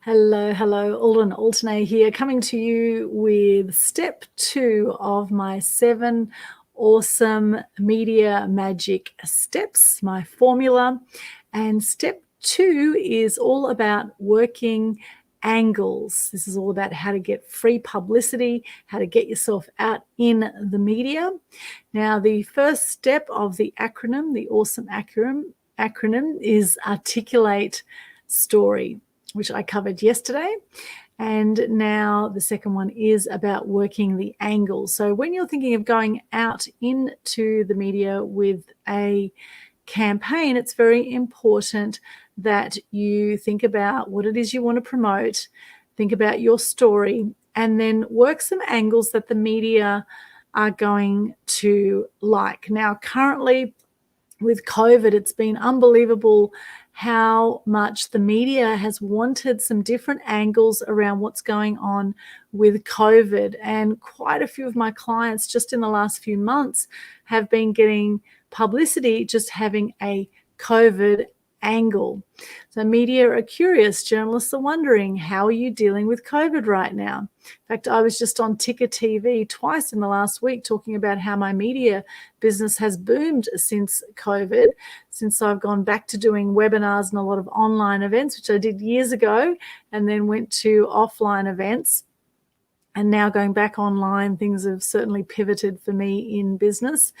Hello, Alden Alternay here, coming to you with step 2 of my 7 awesome media magic steps, my formula. And step 2 is all about working angles. This is all about how to get free publicity, how to get yourself out in the media. The first step of the acronym, the awesome acronym is articulate story, which I covered yesterday. And now the second one is about working the angle. So when you're thinking of going out into the media with a campaign, it's very important that you think about what it is you want to promote, think about your story, and then work some angles that the media are going to like. Now, currently with COVID, it's been unbelievable how much the media has wanted some different angles around what's going on with COVID. And quite a few of my clients just in the last few months have been getting publicity just having a COVID angle. So media are curious, journalists are wondering, how are you dealing with COVID right now? In fact, I was just on Ticker TV twice in the last week talking about how my media business has boomed since COVID, since I've gone back to doing webinars and a lot of online events, which I did years ago, and then went to offline events. And now going back online, things have certainly pivoted for me in business.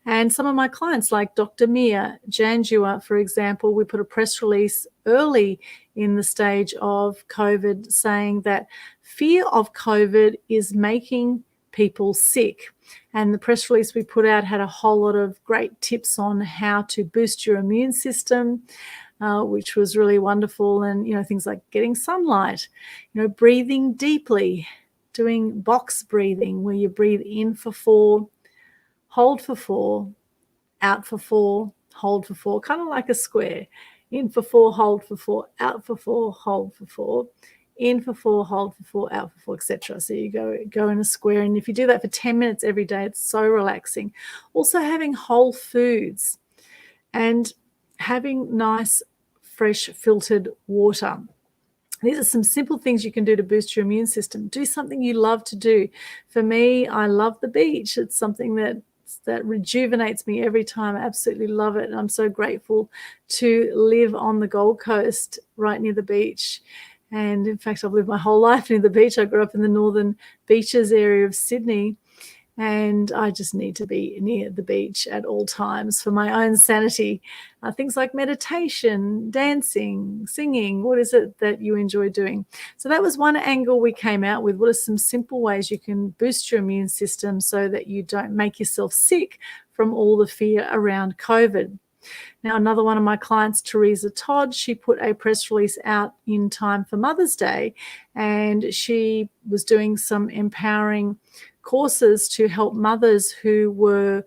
And some of my clients, like Dr. Mia Janjua, for example, we put a press release early in the stage of COVID saying that fear of COVID is making people sick. And the press release we put out had a whole lot of great tips on how to boost your immune system, which was really wonderful. And, things like getting sunlight, breathing deeply, doing box breathing, where you breathe in for 4, hold for 4, out for 4, hold for 4, kind of like a square. In for 4, hold for 4, out for 4, hold for 4, in for 4, hold for 4, out for 4, etc. So you go in a square, and if you do that for 10 minutes every day, it's so relaxing. Also having whole foods and having nice, fresh, filtered water. These are some simple things you can do to boost your immune system. Do something you love to do. For me, I love the beach. It's something that rejuvenates me every time. I absolutely love it. And I'm so grateful to live on the Gold Coast right near the beach. And in fact, I've lived my whole life near the beach. I grew up in the northern beaches area of Sydney. And I just need to be near the beach at all times for my own sanity. Things like meditation, dancing, singing. What is it that you enjoy doing? So that was one angle we came out with. What are some simple ways you can boost your immune system so that you don't make yourself sick from all the fear around COVID? Now, another one of my clients, Teresa Todd, she put a press release out in time for Mother's Day, and she was doing some empowering courses to help mothers who were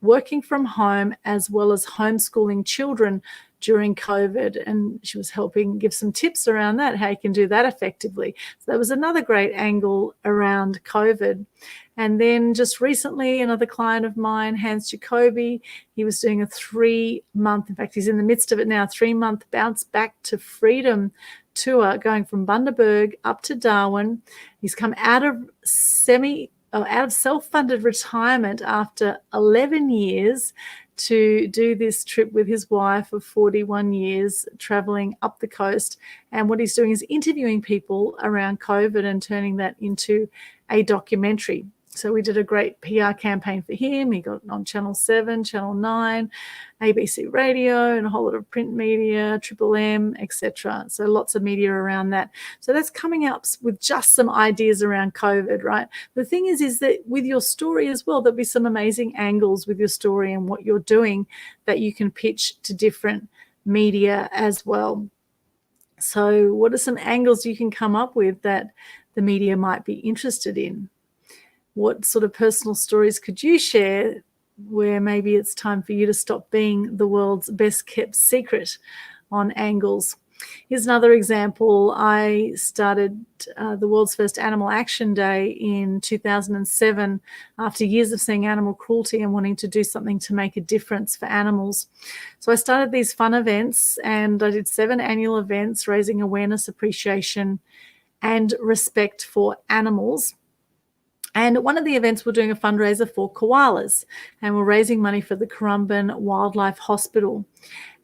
working from home as well as homeschooling children during COVID. And she was helping give some tips around that, how you can do that effectively. So that was another great angle around COVID. And then just recently, another client of mine, Hans Jacoby, he was doing a 3-month, in fact, he's in the midst of it now, 3-month bounce back to freedom tour, going from Bundaberg up to Darwin. He's come out of self-funded retirement after 11 years to do this trip with his wife of 41 years, traveling up the coast. And what he's doing is interviewing people around COVID and turning that into a documentary. So we did a great PR campaign for him. He got on Channel 7, Channel 9, ABC Radio, and a whole lot of print media, Triple M, etc. So lots of media around that. So that's coming up with just some ideas around COVID, right? The thing is that with your story as well, there'll be some amazing angles with your story and what you're doing that you can pitch to different media as well. So what are some angles you can come up with that the media might be interested in? What sort of personal stories could you share where maybe it's time for you to stop being the world's best kept secret on angles? Here's another example. I started the world's first Animal Action Day in 2007 after years of seeing animal cruelty and wanting to do something to make a difference for animals. So I started these fun events, and I did 7 annual events raising awareness, appreciation, and respect for animals. And one of the events, we're doing a fundraiser for koalas, and we're raising money for the Currumbin Wildlife Hospital.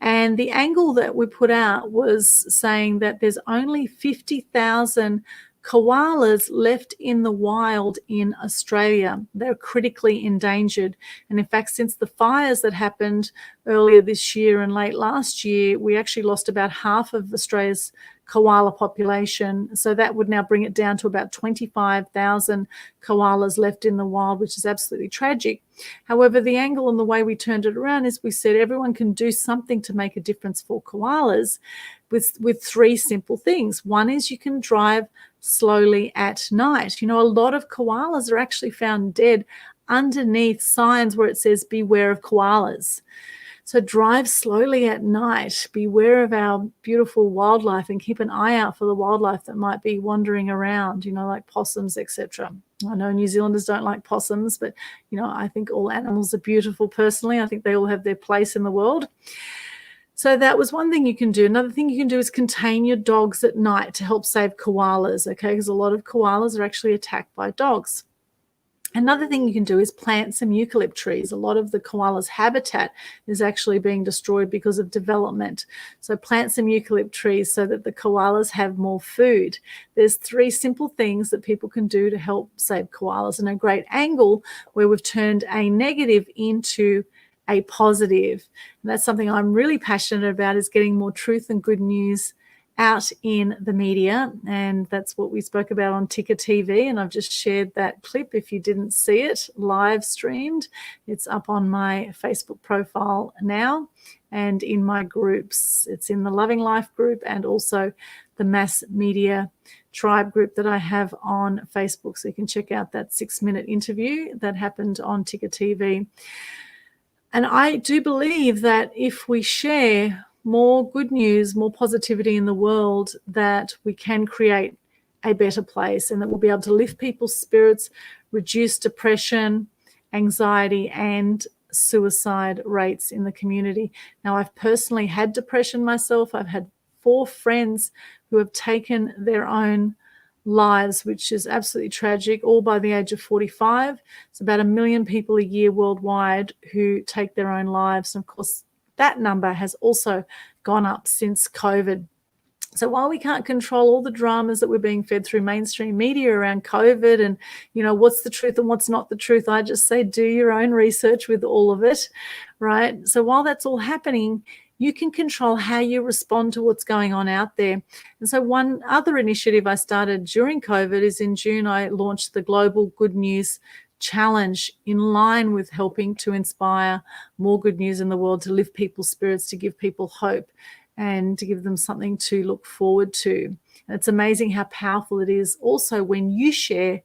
And the angle that we put out was saying that there's only 50,000 koalas left in the wild in Australia. They're critically endangered. And in fact, since the fires that happened earlier this year and late last year, we actually lost about half of Australia's koala population. So that would now bring it down to about 25,000 koalas left in the wild, which is absolutely tragic. However, the angle and the way we turned it around is we said everyone can do something to make a difference for koalas with 3 simple things. One is you can drive slowly at night. You know, a lot of koalas are actually found dead underneath signs where it says beware of koalas. So drive slowly at night, beware of our beautiful wildlife, and keep an eye out for the wildlife that might be wandering around, you know, like possums, etc. I know New Zealanders don't like possums, but, you know, I think all animals are beautiful personally. I think they all have their place in the world. So that was one thing you can do. Another thing you can do is contain your dogs at night to help save koalas, okay, because a lot of koalas are actually attacked by dogs. Another thing you can do is plant some eucalypt trees. A lot of the koala's habitat is actually being destroyed because of development. So plant some eucalypt trees so that the koalas have more food. There's 3 simple things that people can do to help save koalas, and a great angle where we've turned a negative into a positive. And that's something I'm really passionate about, is getting more truth and good news out in the media, and that's what we spoke about on Ticker TV, and I've just shared that clip. If you didn't see it live streamed, it's up on my Facebook profile now and in my groups. It's in the Loving Life group and also the Mass Media Tribe group that I have on Facebook, so you can check out that 6-minute interview that happened on Ticker TV. And I do believe that if we share more good news, more positivity in the world, that we can create a better place, and that we'll be able to lift people's spirits, reduce depression, anxiety, and suicide rates in the community. Now, I've personally had depression myself. I've had 4 friends who have taken their own lives, which is absolutely tragic, all by the age of 45. It's about 1 million people a year worldwide who take their own lives. And of course, that number has also gone up since COVID. So while we can't control all the dramas that we're being fed through mainstream media around COVID and, you know, what's the truth and what's not the truth, I just say do your own research with all of it, right? So while that's all happening, you can control how you respond to what's going on out there. And so one other initiative I started during COVID is in June, I launched the Global Good News Challenge, in line with helping to inspire more good news in the world, to lift people's spirits, to give people hope, and to give them something to look forward to. And it's amazing how powerful it is also when you share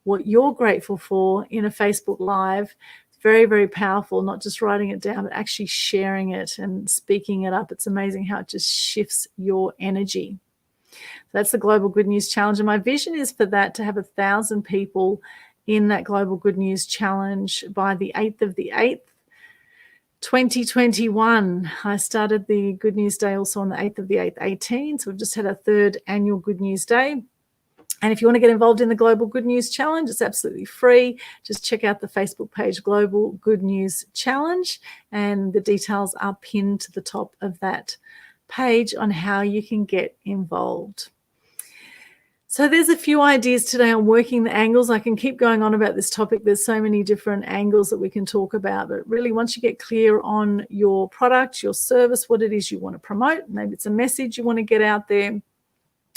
what you're grateful for in a Facebook Live. It's very, very powerful, not just writing it down, but actually sharing it and speaking it up. It's amazing how it just shifts your energy. That's the Global Good News Challenge. And my vision is for that to have 1,000 people in that Global Good News Challenge by the 8th of the 8th, 2021. I started the Good News Day also on the 8th of the 8th, 18. So we've just had our 3rd annual Good News Day. And if you want to get involved in the Global Good News Challenge, it's absolutely free. Just check out the Facebook page, Global Good News Challenge, and the details are pinned to the top of that page on how you can get involved. So there's a few ideas today on working the angles. I can keep going on about this topic. There's so many different angles that we can talk about. But really, once you get clear on your product, your service, what it is you want to promote, maybe it's a message you want to get out there.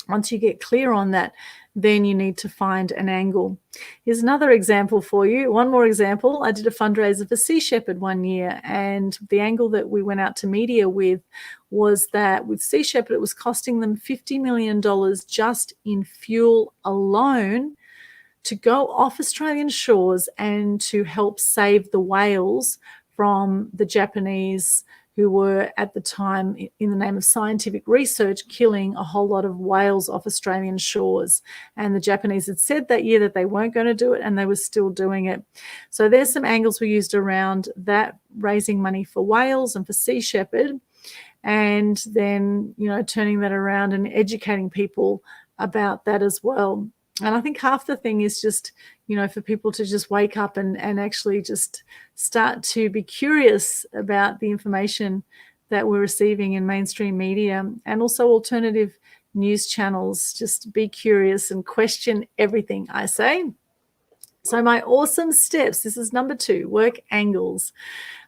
Once you get clear on that, then you need to find an angle. Here's another example for you. One more example. I did a fundraiser for Sea Shepherd one year, and the angle that we went out to media with was that with Sea Shepherd, it was costing them $50 million just in fuel alone to go off Australian shores and to help save the whales from the Japanese who were at the time, in the name of scientific research, killing a whole lot of whales off Australian shores. And the Japanese had said that year that they weren't going to do it, and they were still doing it. So there's some angles we used around that, raising money for whales and for Sea Shepherd, and then, turning that around and educating people about that as well. And I think half the thing is just, for people to just wake up and actually just start to be curious about the information that we're receiving in mainstream media, and also alternative news channels. Just be curious and question everything, I say. So my awesome steps, this is number 2, work angles.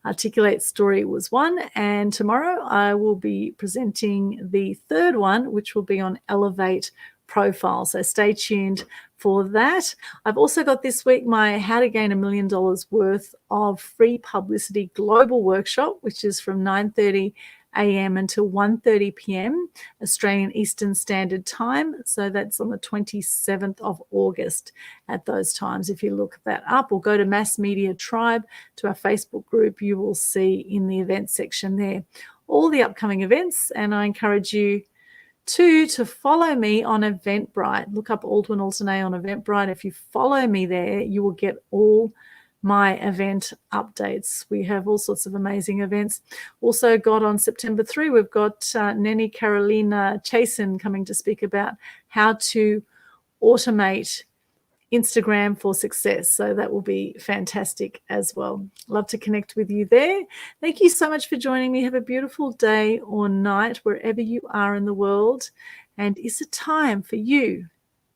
Articulate story was 1, and tomorrow I will be presenting the 3rd one, which will be on elevate profile. So stay tuned for that. I've also got this week my How to Gain $1 Million worth of free publicity global workshop, which is from 9:30 a.m. until 1:30 p.m. Australian Eastern Standard Time. So that's on the 27th of August at those times. If you look that up or go to Mass Media Tribe, to our Facebook group, you will see in the events section there all the upcoming events. And I encourage you to follow me on Eventbrite. Look up Aldwin Altanay on Eventbrite. If you follow me there, you will get all my event updates. We have all sorts of amazing events. Also got on September 3, we've got Neni Carolina Chasen coming to speak about how to automate Instagram for success. So that will be fantastic as well. Love to connect with you there. Thank you so much for joining me. Have a beautiful day or night wherever you are in the world. And is it time for you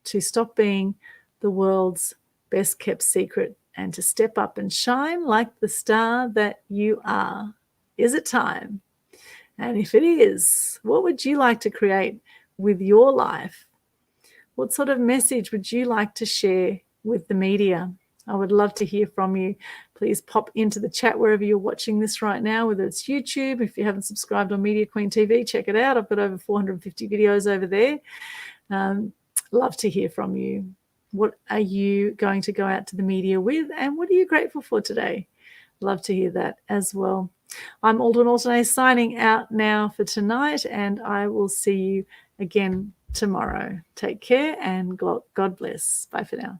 to stop being the world's best kept secret and to step up and shine like the star that you are? Is it time? And if it is, what would you like to create with your life? What sort of message would you like to share with the media? I would love to hear from you. Please pop into the chat wherever you're watching this right now, whether it's YouTube. If you haven't subscribed on Media Queen TV, check it out. I've got over 450 videos over there. Love to hear from you. What are you going to go out to the media with, and what are you grateful for today? Love to hear that as well. I'm Aldwin Altanay signing out now for tonight, and I will see you again tomorrow. Take care and God bless. Bye for now.